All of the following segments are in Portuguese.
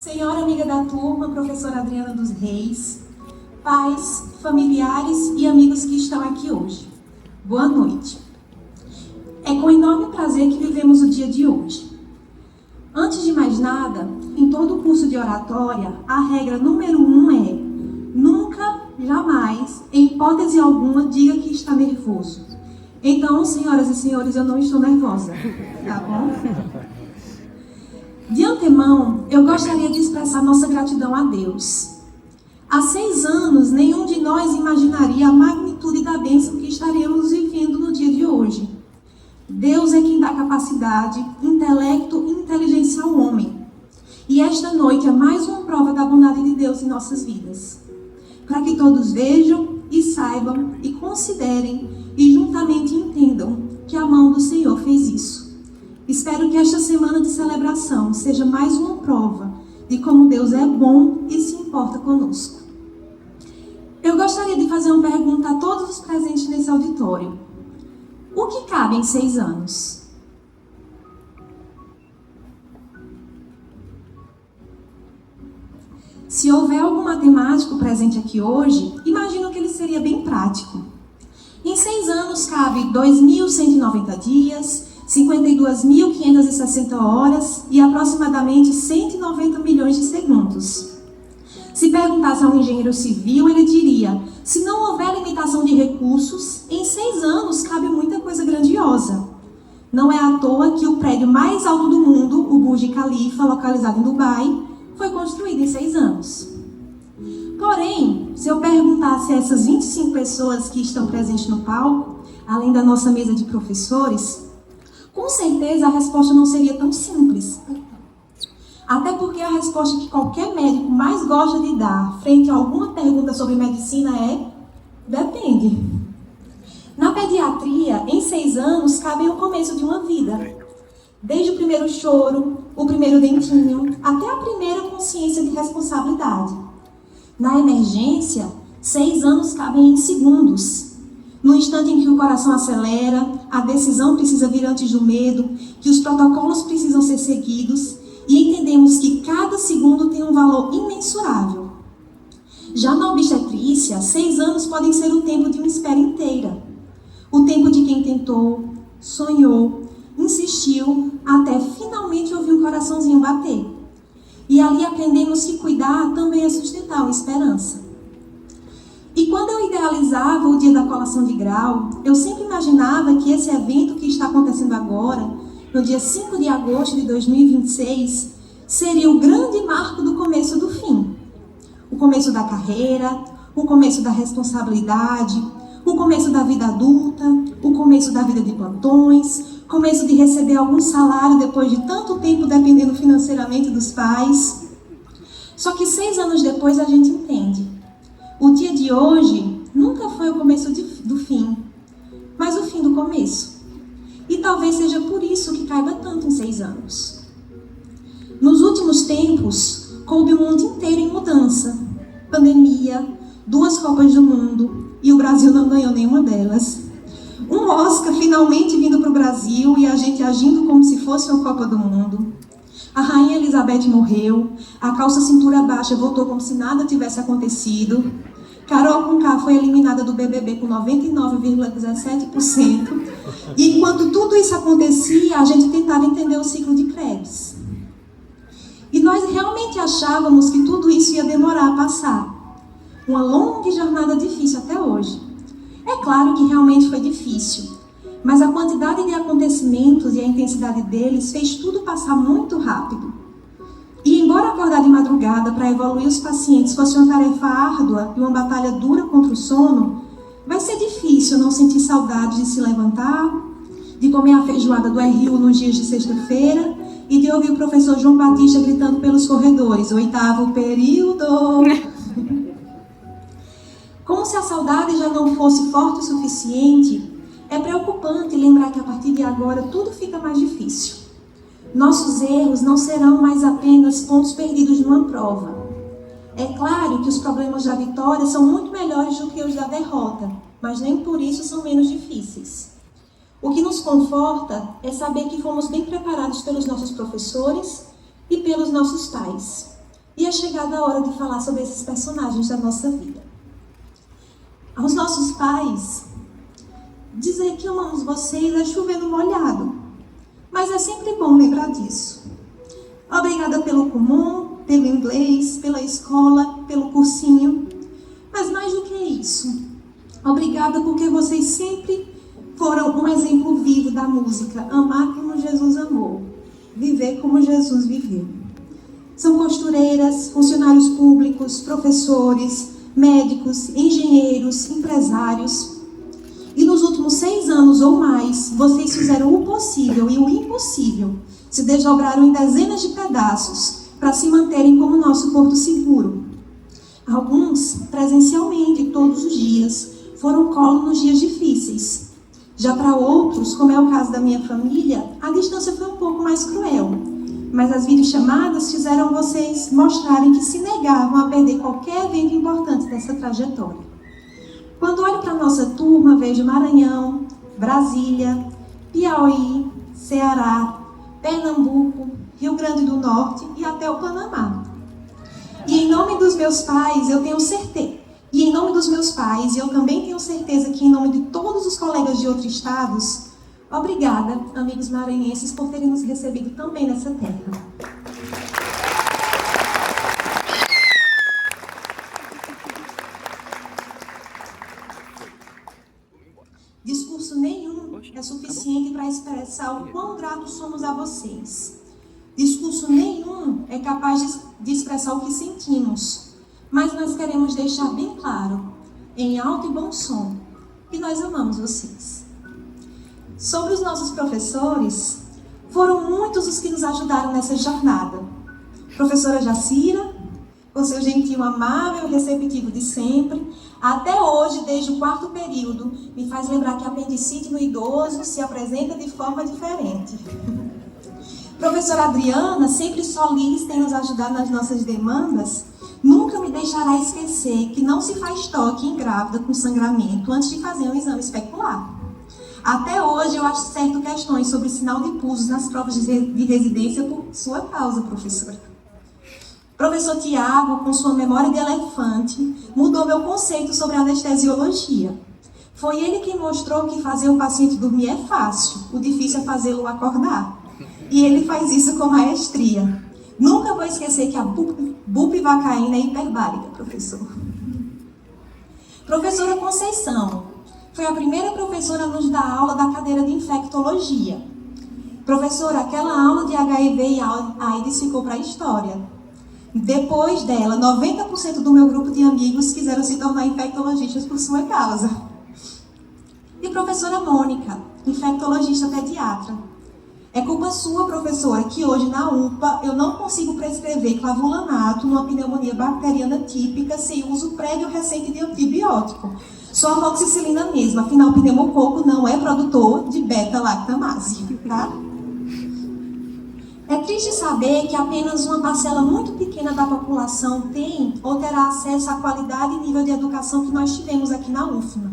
Senhora amiga da turma, professora Adriana dos Reis, pais, familiares e amigos que estão aqui hoje. Boa noite. É com enorme prazer que vivemos o dia de hoje. Antes de mais nada, em todo o curso de oratória, a regra número 1 é: nunca, jamais, em hipótese alguma, diga que está nervoso. Então, senhoras e senhores, eu não estou nervosa, tá bom? De antemão, eu gostaria de expressar nossa gratidão a Deus. Há 6 anos, nenhum de nós imaginaria a magnitude da bênção que estaremos vivendo no dia de hoje. Deus é quem dá capacidade, intelecto e inteligência ao homem. E esta noite é mais uma prova da bondade de Deus em nossas vidas. Para que todos vejam e saibam e considerem e juntamente entendam que a mão do Senhor fez isso. Espero que esta semana de celebração seja mais uma prova de como Deus é bom e se importa conosco. Eu gostaria de fazer uma pergunta a todos os presentes nesse auditório. O que cabe em 6 anos? Se houver algum matemático presente aqui hoje, imagino que ele seria bem prático. Em 6 anos cabe 2.190 dias, 52.560 horas e aproximadamente 190 milhões de segundos. Se perguntasse a um engenheiro civil, ele diria: se não houver limitação de recursos, em 6 anos cabe muita coisa grandiosa. Não é à toa que o prédio mais alto do mundo, o Burj Khalifa, localizado em Dubai, foi construído em 6 anos. Porém, se eu perguntasse a essas 25 pessoas que estão presentes no palco, além da nossa mesa de professores, com certeza a resposta não seria tão simples. Até porque a resposta que qualquer médico mais gosta de dar frente a alguma pergunta sobre medicina é: depende. Na pediatria, em 6 anos, cabe o começo de uma vida. Desde o primeiro choro, o primeiro dentinho, até a primeira consciência de responsabilidade. Na emergência, 6 anos cabem em segundos. No instante em que o coração acelera, a decisão precisa vir antes do medo, que os protocolos precisam ser seguidos e entendemos que cada segundo tem um valor imensurável. Já na obstetrícia, 6 anos podem ser o tempo de uma espera inteira. O tempo de quem tentou, sonhou, insistiu, até finalmente ouvir o coraçãozinho bater. E ali aprendemos que cuidar também é sustentar uma esperança. E quando eu idealizava o dia da colação de grau, eu sempre imaginava que esse evento que está acontecendo agora, no dia 5 de agosto de 2026, seria o grande marco do começo do fim. O começo da carreira, o começo da responsabilidade, o começo da vida adulta, o começo da vida de plantões, começo de receber algum salário depois de tanto tempo dependendo financeiramente dos pais. Só que 6 anos depois a gente entende. O dia de hoje nunca foi o começo do fim, mas o fim do começo. E talvez seja por isso que caiba tanto em 6 anos. Nos últimos tempos, coube o mundo inteiro em mudança. Pandemia, 2 Copas do Mundo, e o Brasil não ganhou nenhuma delas. Um Oscar finalmente vindo para o Brasil e a gente agindo como se fosse uma Copa do Mundo. A Rainha Elizabeth morreu, a calça cintura baixa voltou como se nada tivesse acontecido. Carol Conká foi eliminada do BBB com 99,17%. E enquanto tudo isso acontecia, a gente tentava entender o ciclo de Krebs. E nós realmente achávamos que tudo isso ia demorar a passar. Uma longa jornada difícil até hoje. É claro que realmente foi difícil, mas a quantidade de acontecimentos e a intensidade deles fez tudo passar muito rápido. E embora acordar de madrugada para evoluir os pacientes fosse uma tarefa árdua e uma batalha dura contra o sono, vai ser difícil não sentir saudade de se levantar, de comer a feijoada do RU nos dias de sexta-feira e de ouvir o professor João Batista gritando pelos corredores: 8º período! Como se a saudade já não fosse forte o suficiente, é preocupante lembrar que a partir de agora tudo fica mais difícil. Nossos erros não serão mais apenas pontos perdidos numa prova. É claro que os problemas da vitória são muito melhores do que os da derrota, mas nem por isso são menos difíceis. O que nos conforta é saber que fomos bem preparados pelos nossos professores e pelos nossos pais. E é chegada a hora de falar sobre esses personagens da nossa vida. Aos nossos pais, dizer que amamos vocês é chover no molhado. Mas é sempre bom lembrar disso. Obrigada pelo comum, pelo inglês, pela escola, pelo cursinho. Mas mais do que isso, obrigada porque vocês sempre foram um exemplo vivo da música. Amar como Jesus amou, viver como Jesus viveu. São costureiras, funcionários públicos, professores, médicos, engenheiros, empresários. E nos últimos 6 anos ou mais, vocês fizeram o possível e o impossível. Se desdobraram em dezenas de pedaços para se manterem como nosso porto seguro. Alguns, presencialmente, todos os dias, foram colo nos dias difíceis. Já para outros, como é o caso da minha família, a distância foi um pouco mais cruel. Mas as videochamadas fizeram vocês mostrarem que se negavam a perder qualquer evento importante dessa trajetória. Quando olho para a nossa turma, vejo Maranhão, Brasília, Piauí, Ceará, Pernambuco, Rio Grande do Norte e até o Panamá. E em nome dos meus pais, eu tenho certeza. E em nome dos meus pais, e eu também tenho certeza que em nome de todos os colegas de outros estados, obrigada, amigos maranhenses, por terem nos recebido também nessa terra. Discurso nenhum é suficiente para expressar o quão gratos somos a vocês. Discurso nenhum é capaz de expressar o que sentimos. Mas nós queremos deixar bem claro, em alto e bom som, que nós amamos vocês. Sobre os nossos professores, foram muitos os que nos ajudaram nessa jornada. Professora Jacira, com seu gentil amável e receptivo de sempre, até hoje, desde o 4º período, me faz lembrar que a apendicite no idoso se apresenta de forma diferente. Professora Adriana, sempre solícita em nos ajudar nas nossas demandas, nunca me deixará esquecer que não se faz toque em grávida com sangramento antes de fazer um exame especular. Até hoje eu acerto questões sobre sinal de pulsos nas provas de residência por sua causa, professora. Professor Tiago, com sua memória de elefante, mudou meu conceito sobre anestesiologia. Foi ele quem mostrou que fazer o paciente dormir é fácil, o difícil é fazê-lo acordar. E ele faz isso com maestria. Nunca vou esquecer que a bupivacaína é hiperbárica, professor. Professora Conceição foi a primeira professora a nos dar aula da cadeira de infectologia. Professora, aquela aula de HIV e AIDS ficou para a história. Depois dela, 90% do meu grupo de amigos quiseram se tornar infectologistas por sua causa. E professora Mônica, infectologista pediatra. É culpa sua, professora, que hoje na UPA eu não consigo prescrever clavulanato numa pneumonia bacteriana típica sem uso prévio recente de antibiótico. Só a amoxicilina mesmo, afinal o pneumococo não é produtor de beta-lactamase, tá? É triste saber que apenas uma parcela muito pequena da população tem ou terá acesso à qualidade e nível de educação que nós tivemos aqui na UFMA.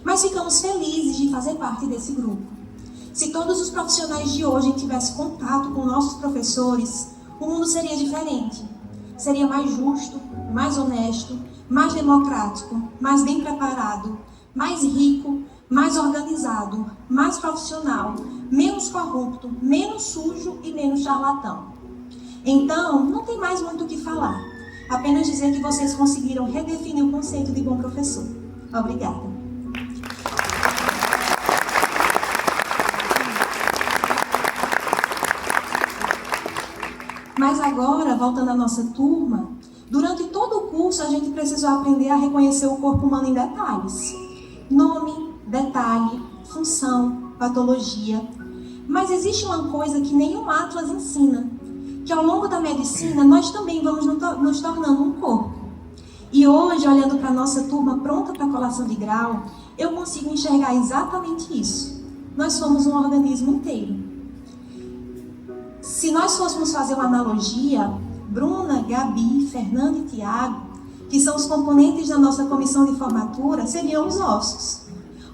Mas ficamos felizes de fazer parte desse grupo. Se todos os profissionais de hoje tivessem contato com nossos professores, o mundo seria diferente. Seria mais justo, mais honesto, mais democrático, mais bem preparado, mais rico, mais organizado, mais profissional, menos corrupto, menos sujo e menos charlatão. Então, não tem mais muito o que falar. Apenas dizer que vocês conseguiram redefinir o conceito de bom professor. Obrigada. Mas agora, voltando à nossa turma, durante todo o curso a gente precisou aprender a reconhecer o corpo humano em detalhes. Nome, detalhe, função, patologia. Mas existe uma coisa que nenhum atlas ensina, que ao longo da medicina nós também vamos nos tornando um corpo. E hoje, olhando para a nossa turma pronta para a colação de grau, eu consigo enxergar exatamente isso. Nós somos um organismo inteiro. Se nós fôssemos fazer uma analogia, Bruna, Gabi, Fernanda e Tiago, que são os componentes da nossa comissão de formatura, seriam os ossos.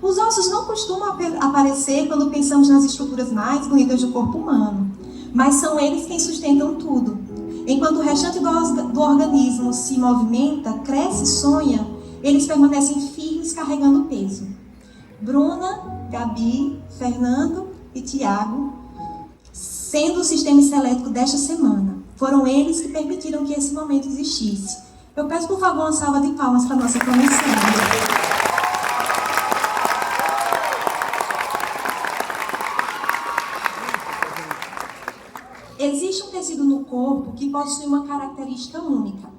Os ossos não costumam aparecer quando pensamos nas estruturas mais bonitas do corpo humano, mas são eles quem sustentam tudo. Enquanto o restante do organismo se movimenta, cresce e sonha, eles permanecem firmes carregando o peso. Bruna, Gabi, Fernando e Tiago, sendo o sistema esquelético desta semana, foram eles que permitiram que esse momento existisse. Eu peço, por favor, uma salva de palmas para a nossa comissão. Existe um tecido no corpo que possui uma característica única.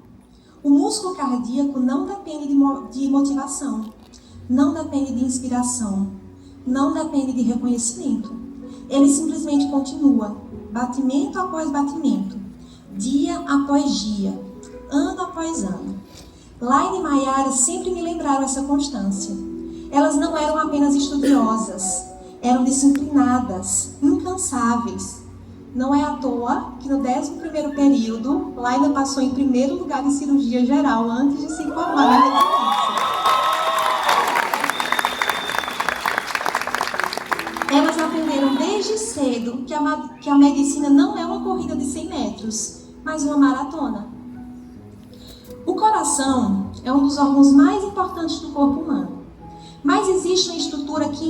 O músculo cardíaco não depende de motivação, não depende de inspiração, não depende de reconhecimento. Ele simplesmente continua, batimento após batimento, dia após dia, ano após ano. Laine e Maiara sempre me lembraram essa constância. Elas não eram apenas estudiosas, eram disciplinadas, incansáveis. Não é à toa que no 11º período, Laine passou em primeiro lugar de cirurgia geral antes de se formar na residência. Elas aprenderam desde cedo que a medicina não é uma corrida de 100 metros, mas uma maratona. O coração é um dos órgãos mais importantes do corpo humano, mas existe uma estrutura que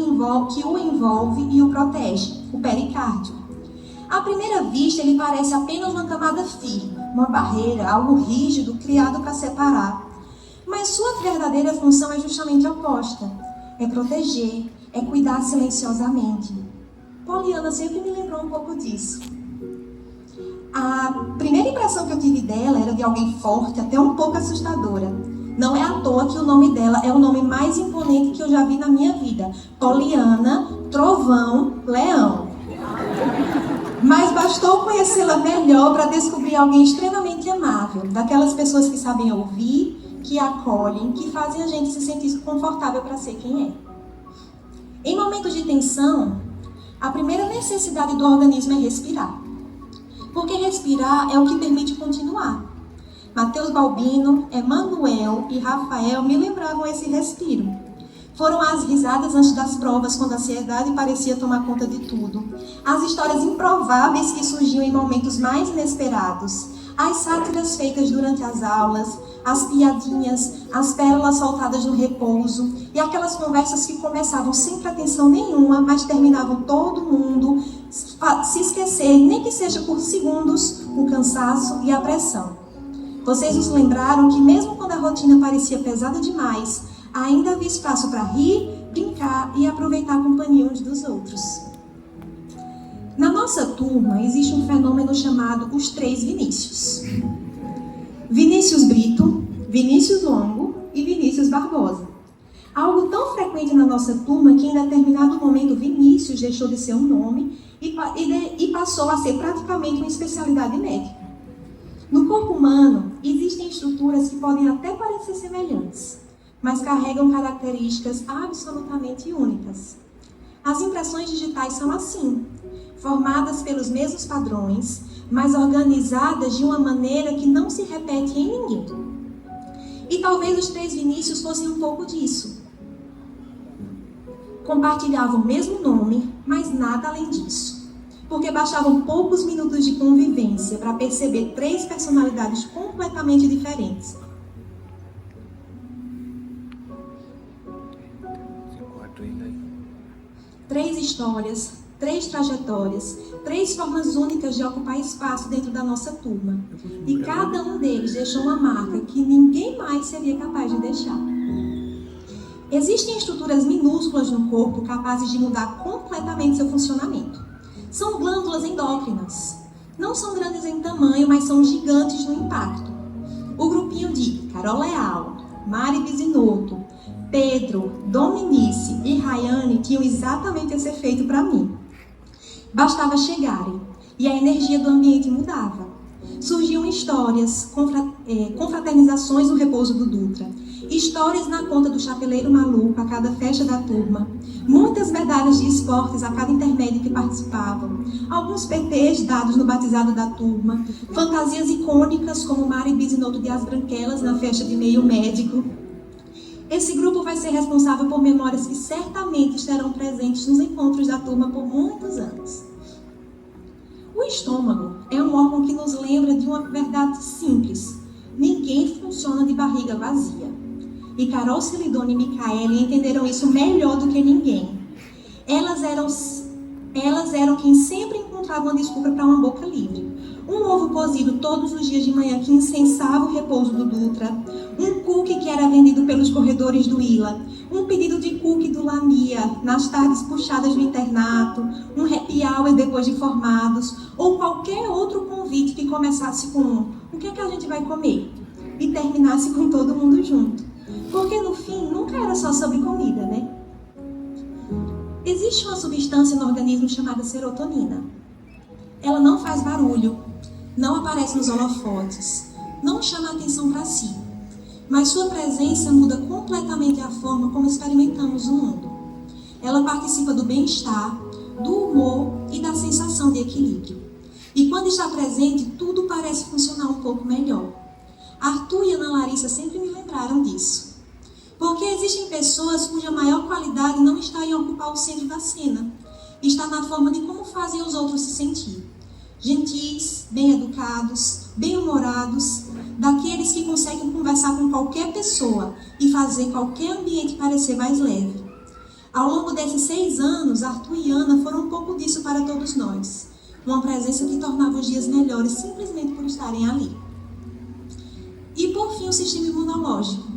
o envolve e o protege, o pericárdio. À primeira vista, ele parece apenas uma camada firme, uma barreira, algo rígido, criado para separar. Mas sua verdadeira função é justamente oposta. É proteger, é cuidar silenciosamente. Poliana sempre me lembrou um pouco disso. A primeira impressão que eu tive dela era de alguém forte, até um pouco assustadora. Não é à toa que o nome dela é o nome mais imponente que eu já vi na minha vida. Poliana Trovão Leão. Mas bastou conhecê-la melhor para descobrir alguém extremamente amável, daquelas pessoas que sabem ouvir, que acolhem, que fazem a gente se sentir confortável para ser quem é. Em momentos de tensão, a primeira necessidade do organismo é respirar. Porque respirar é o que permite continuar. Matheus Balbino, Emanuel e Rafael me lembravam esse respiro. Foram as risadas antes das provas, quando a ansiedade parecia tomar conta de tudo. As histórias improváveis que surgiam em momentos mais inesperados. As sátiras feitas durante as aulas, as piadinhas, as pérolas soltadas no repouso. E aquelas conversas que começavam sem pretensão nenhuma, mas terminavam todo mundo se esquecer, nem que seja por segundos, o cansaço e a pressão. Vocês nos lembraram que mesmo quando a rotina parecia pesada demais, ainda havia espaço para rir, brincar e aproveitar a companhia uns dos outros. Na nossa turma, existe um fenômeno chamado os 3 Vinícius. Vinícius Brito, Vinícius Longo e Vinícius Barbosa. Algo tão frequente na nossa turma que em determinado momento Vinícius deixou de ser um nome e passou a ser praticamente uma especialidade médica. No corpo humano, existem estruturas que podem até parecer semelhantes, mas carregam características absolutamente únicas. As impressões digitais são assim, formadas pelos mesmos padrões, mas organizadas de uma maneira que não se repete em ninguém. E talvez os 3 Vinícius fossem um pouco disso. Compartilhavam o mesmo nome, mas nada além disso. Porque bastavam poucos minutos de convivência para perceber 3 personalidades completamente diferentes. Três histórias, 3 trajetórias, 3 formas únicas de ocupar espaço dentro da nossa turma. E cada um deles deixou uma marca que ninguém mais seria capaz de deixar. Existem estruturas minúsculas no corpo capazes de mudar completamente seu funcionamento. São glândulas endócrinas. Não são grandes em tamanho, mas são gigantes no impacto. O grupinho de Carol Leal, Mari Bisinotto, Pedro, Dominice e Rayane tinham exatamente esse efeito para mim. Bastava chegarem e a energia do ambiente mudava. Surgiam histórias, confraternizações no repouso do Dutra, histórias na conta do chapeleiro maluco a cada festa da turma, muitas medalhas de esportes a cada intermédio que participavam, alguns PTs dados no batizado da turma, fantasias icônicas como Mari Bisinotto de As Branquelas na festa de meio médico. Esse grupo vai ser responsável por memórias que certamente estarão presentes nos encontros da turma por muitos anos. O O estômago é um órgão que nos lembra de uma verdade simples. Ninguém funciona de barriga vazia. E Carol Celidoni e Micaele entenderam isso melhor do que ninguém. Elas eram quem sempre encontravam uma desculpa para uma boca livre. Um ovo cozido todos os dias de manhã que incensava o repouso do Dutra, um cookie que era vendido pelos corredores do ILA, um pedido de cookie do Lamia nas tardes puxadas do internato, um happy hour depois de formados, ou qualquer outro convite que começasse com o que é que a gente vai comer? E terminasse com todo mundo junto. Porque no fim nunca era só sobre comida, né? Existe uma substância no organismo chamada serotonina. Ela não faz barulho, não aparece nos holofotes, não chama atenção para si, mas sua presença muda completamente a forma como experimentamos o mundo. Ela participa do bem-estar, do humor e da sensação de equilíbrio. E quando está presente, tudo parece funcionar um pouco melhor. Arthur e Ana Larissa sempre me lembraram disso. Porque existem pessoas cuja maior qualidade não está em ocupar o centro da cena, está na forma de como fazem os outros se sentir. Gentis, bem-educados, bem-humorados, daqueles que conseguem conversar com qualquer pessoa e fazer qualquer ambiente parecer mais leve. Ao longo desses 6 anos, Arthur e Ana foram um pouco disso para todos nós. Uma presença que tornava os dias melhores simplesmente por estarem ali. E por fim, o sistema imunológico.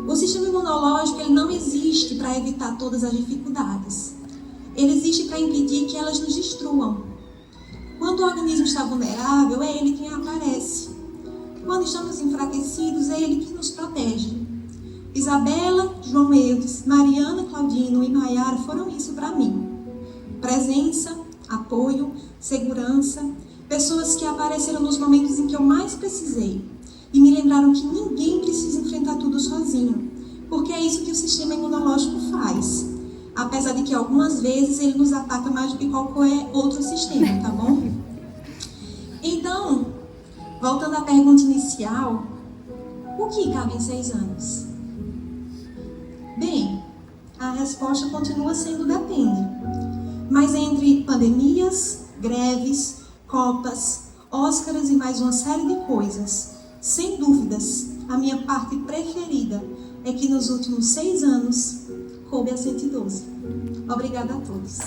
O sistema imunológico ele não existe para evitar todas as dificuldades. Ele existe para impedir que elas nos destruam. Quando o organismo está vulnerável, é ele quem aparece. Quando estamos enfraquecidos, é ele que nos protege. Isabela, João Eudes, Mariana, Claudino e Maiara foram isso para mim. Presença, apoio, segurança, pessoas que apareceram nos momentos em que eu mais precisei e me lembraram que ninguém precisa enfrentar tudo sozinho, porque é isso que o sistema imunológico faz. Apesar de que algumas vezes ele nos ataca mais do que qualquer outro sistema, tá bom? Então, voltando à pergunta inicial, o que cabe em 6 anos? Bem, a resposta continua sendo depende. Mas entre pandemias, greves, copas, Óscaras e mais uma série de coisas, sem dúvidas, a minha parte preferida é que nos últimos 6 anos coube a 112. Obrigada a todos.